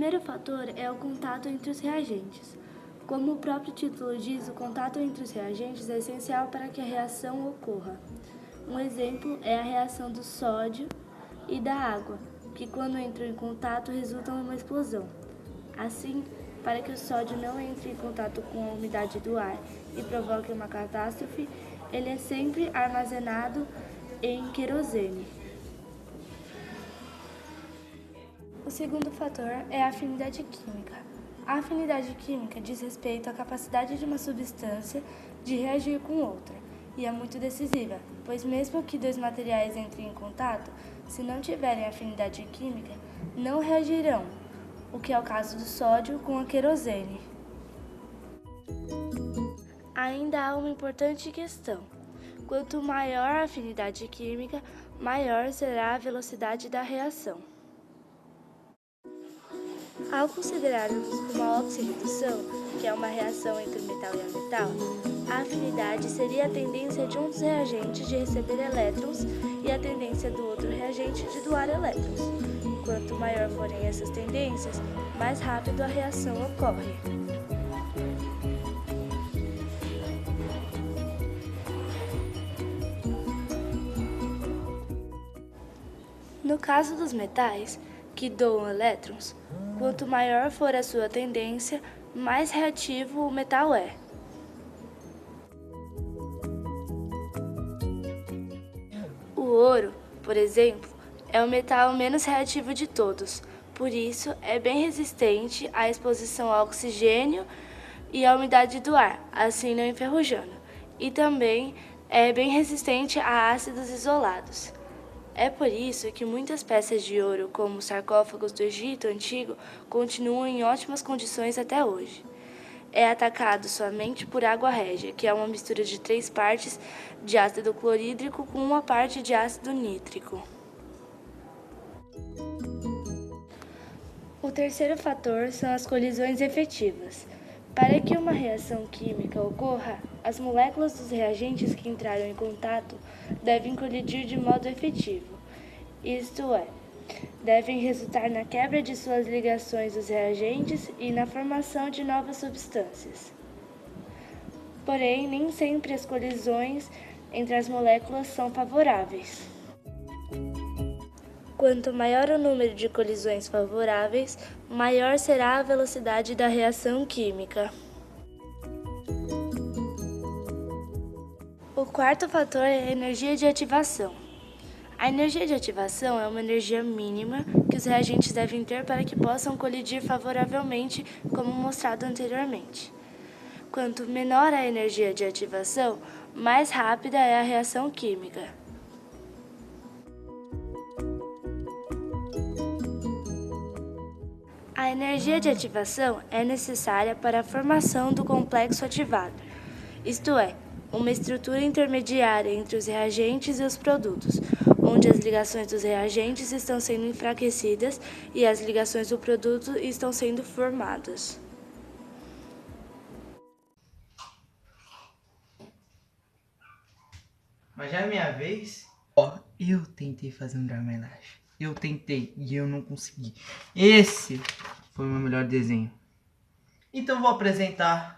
primeiro fator é o contato entre os reagentes. Como o próprio título diz, o contato entre os reagentes é essencial para que a reação ocorra. Um exemplo é a reação do sódio e da água, que quando entram em contato resultam em uma explosão. Assim, para que o sódio não entre em contato com a umidade do ar e provoque uma catástrofe, ele é sempre armazenado em querosene. O segundo fator é a afinidade química. A afinidade química diz respeito à capacidade de uma substância de reagir com outra, e é muito decisiva, pois mesmo que dois materiais entrem em contato, se não tiverem afinidade química, não reagirão, o que é o caso do sódio com a querosene. Ainda há uma importante questão. Quanto maior a afinidade química, maior será a velocidade da reação. Ao considerarmos uma oxirredução, que é uma reação entre metal e metal, a afinidade seria a tendência de um dos reagentes de receber elétrons e a tendência do outro reagente de doar elétrons. Quanto maior forem essas tendências, mais rápido a reação ocorre. No caso dos metais, que doam elétrons, quanto maior for a sua tendência, mais reativo o metal é. O ouro, por exemplo, é o metal menos reativo de todos, por isso é bem resistente à exposição ao oxigênio e à umidade do ar, assim não enferrujando, e também é bem resistente a ácidos isolados. É por isso que muitas peças de ouro, como os sarcófagos do Egito Antigo, continuam em ótimas condições até hoje. É atacado somente por água régia, que é uma mistura de 3 partes de ácido clorídrico com 1 parte de ácido nítrico. O terceiro fator são as colisões efetivas. Para que uma reação química ocorra, as moléculas dos reagentes que entraram em contato devem colidir de modo efetivo, isto é, devem resultar na quebra de suas ligações dos reagentes e na formação de novas substâncias. Porém, nem sempre as colisões entre as moléculas são favoráveis. Quanto maior o número de colisões favoráveis, maior será a velocidade da reação química. O quarto fator é a energia de ativação. A energia de ativação é uma energia mínima que os reagentes devem ter para que possam colidir favoravelmente, como mostrado anteriormente. Quanto menor a energia de ativação, mais rápida é a reação química. A energia de ativação é necessária para a formação do complexo ativado, isto é, uma estrutura intermediária entre os reagentes e os produtos, onde as ligações dos reagentes estão sendo enfraquecidas e as ligações do produto estão sendo formadas. Mas já é minha vez. Eu tentei fazer um Dragon Lash. Eu tentei e eu não consegui. Esse foi o meu melhor desenho. Então vou apresentar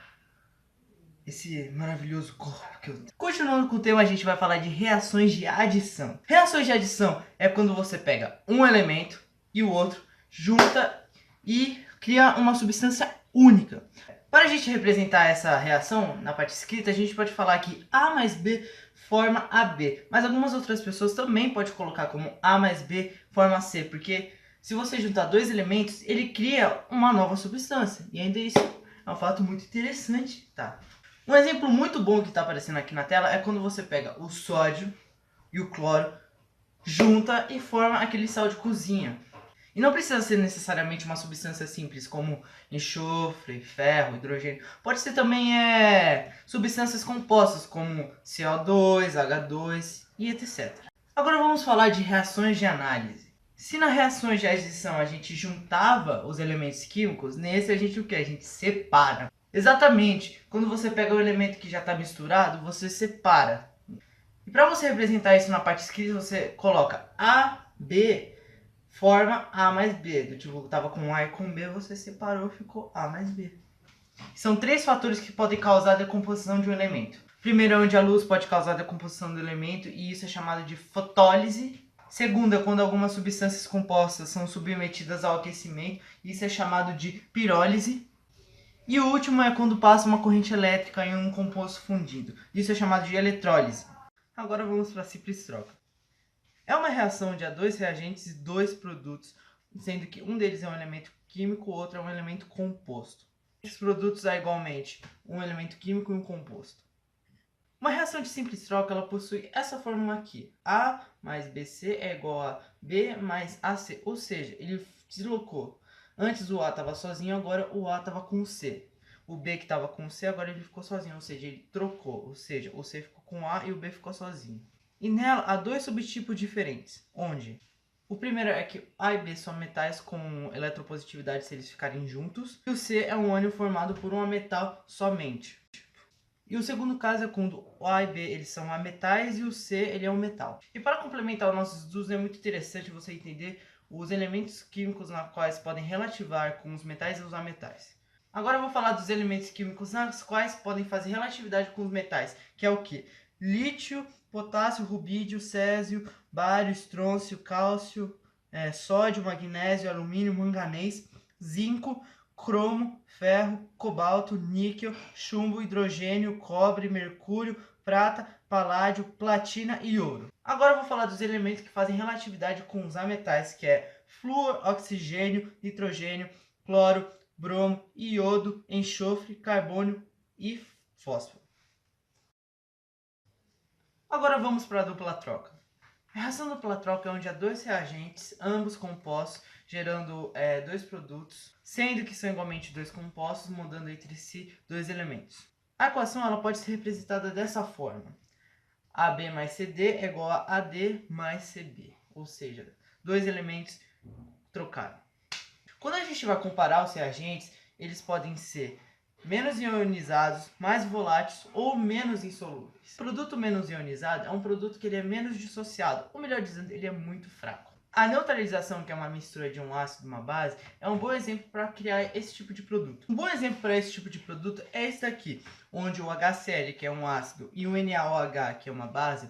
esse maravilhoso corpo que eu tenho. Continuando com o tema, a gente vai falar de reações de adição. Reações de adição é quando você pega um elemento e o outro, junta e cria uma substância única. Para a gente representar essa reação na parte escrita, a gente pode falar que A mais B forma AB. Mas algumas outras pessoas também podem colocar como A mais B forma C, porque se você juntar dois elementos, ele cria uma nova substância. E ainda isso é um fato muito interessante, tá? Um exemplo muito bom que está aparecendo aqui na tela é quando você pega o sódio e o cloro, junta e forma aquele sal de cozinha. E não precisa ser necessariamente uma substância simples, como enxofre, ferro, hidrogênio. Pode ser também substâncias compostas, como CO2, H2 e etc. Agora vamos falar de reações de análise. Se na reações de adição a gente juntava os elementos químicos, nesse a gente o que? A gente separa. Exatamente, quando você pega o elemento que já está misturado, você separa. E para você representar isso na parte escrita, você coloca A, B, forma A mais B. Do tipo, tava com A e com B, você separou, ficou A mais B. São 3 fatores que podem causar a decomposição de um elemento. Primeiro é onde a luz pode causar a decomposição do elemento, e isso é chamado de fotólise. Segundo é quando algumas substâncias compostas são submetidas ao aquecimento, isso é chamado de pirólise. E o último é quando passa uma corrente elétrica em um composto fundido, isso é chamado de eletrólise. Agora vamos para a simples troca. É uma reação onde há 2 reagentes e 2 produtos, sendo que um deles é um elemento químico, o outro é um elemento composto. Esses produtos há igualmente um elemento químico e um composto. Uma reação de simples troca, ela possui essa fórmula aqui. A mais BC é igual a B mais AC. Ou seja, ele deslocou. Antes o A estava sozinho, agora o A estava com o C. O B que estava com o C, agora ele ficou sozinho. Ou seja, ele trocou. Ou seja, o C ficou com o A e o B ficou sozinho. E nela há 2 subtipos diferentes. Onde? O primeiro é que A e B são metais com eletropositividade se eles ficarem juntos. E o C é um ânion formado por um metal somente. E o segundo caso é quando o A e B eles são ametais e o C ele é um metal. E para complementar os nossos estudos é muito interessante você entender os elementos químicos na quais podem relativar com os metais e os ametais. Agora eu vou falar dos elementos químicos nas quais podem fazer relatividade com os metais, que é o que? Lítio, potássio, rubídio, césio, bário, estrôncio, cálcio, sódio, magnésio, alumínio, manganês, zinco, cromo, ferro, cobalto, níquel, chumbo, hidrogênio, cobre, mercúrio, prata, paládio, platina e ouro. Agora eu vou falar dos elementos que fazem relatividade com os ametais, que é flúor, oxigênio, nitrogênio, cloro, bromo, iodo, enxofre, carbono e fósforo. Agora vamos para a dupla troca. A reação dupla troca é onde há 2 reagentes, ambos compostos, gerando 2 produtos, sendo que são igualmente 2 compostos, mudando entre si 2 elementos. A equação ela pode ser representada dessa forma. AB mais CD é igual a AD mais CB, ou seja, 2 elementos trocaram. Quando a gente vai comparar os reagentes, eles podem ser menos ionizados, mais voláteis ou menos insolúveis. O produto menos ionizado é um produto que ele é menos dissociado, ou melhor dizendo, ele é muito fraco. A neutralização, que é uma mistura de um ácido e uma base, é um bom exemplo para criar esse tipo de produto. Um bom exemplo para esse tipo de produto é esse daqui, onde o HCl, que é um ácido, e o NaOH, que é uma base,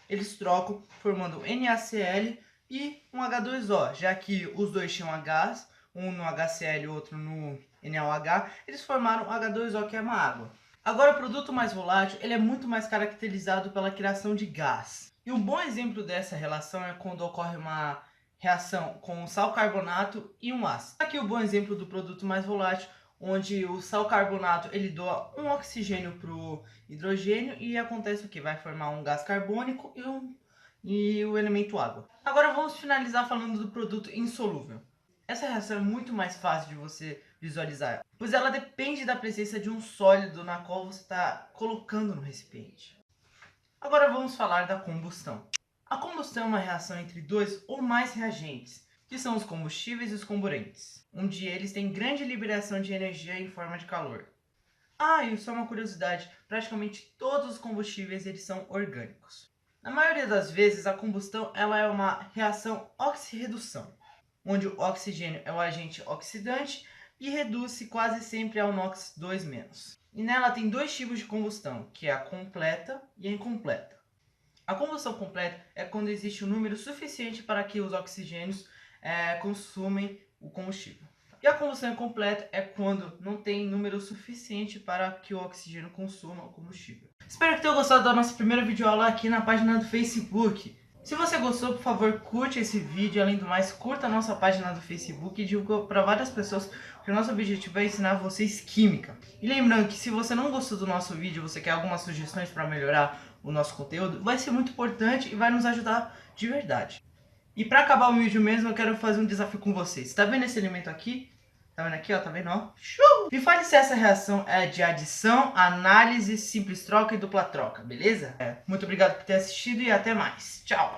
eles trocam formando NaCl e um H2O, já que os dois tinham Hs, um no HCl e outro no NaOH, eles formaram H2O, que é uma água. Agora, o produto mais volátil ele é muito mais caracterizado pela criação de gás. E um bom exemplo dessa relação é quando ocorre uma reação com sal carbonato e um ácido. Aqui o bom exemplo do produto mais volátil, onde o sal carbonato ele doa um oxigênio para o hidrogênio e acontece o que? Vai formar um gás carbônico e o elemento água. Agora vamos finalizar falando do produto insolúvel. Essa reação é muito mais fácil de você visualizar, pois ela depende da presença de um sólido na qual você está colocando no recipiente. Agora vamos falar da combustão. A combustão é uma reação entre 2 ou mais reagentes, que são os combustíveis e os comburentes, onde eles têm grande liberação de energia em forma de calor. E só uma curiosidade, praticamente todos os combustíveis eles são orgânicos. Na maioria das vezes a combustão ela é uma reação oxirredução, onde o oxigênio é o agente oxidante e reduz-se quase sempre ao NOx 2-. E nela tem 2 tipos de combustão, que é a completa e a incompleta. A combustão completa é quando existe um número suficiente para que os oxigênios consumem o combustível. E a combustão incompleta é quando não tem número suficiente para que o oxigênio consuma o combustível. Espero que tenham gostado da nossa primeira videoaula aqui na página do Facebook. Se você gostou, por favor, curte esse vídeo. Além do mais, curta a nossa página do Facebook e divulga para várias pessoas, porque o nosso objetivo é ensinar vocês química. E lembrando que se você não gostou do nosso vídeo, você quer algumas sugestões para melhorar o nosso conteúdo, vai ser muito importante e vai nos ajudar de verdade. E para acabar o vídeo mesmo, eu quero fazer um desafio com vocês. Tá vendo esse elemento aqui? Tá vendo aqui, ó? Tá vendo, ó? Show! Me fale se essa reação é de adição, análise, simples troca e dupla troca, beleza? Muito obrigado por ter assistido e até mais. Tchau!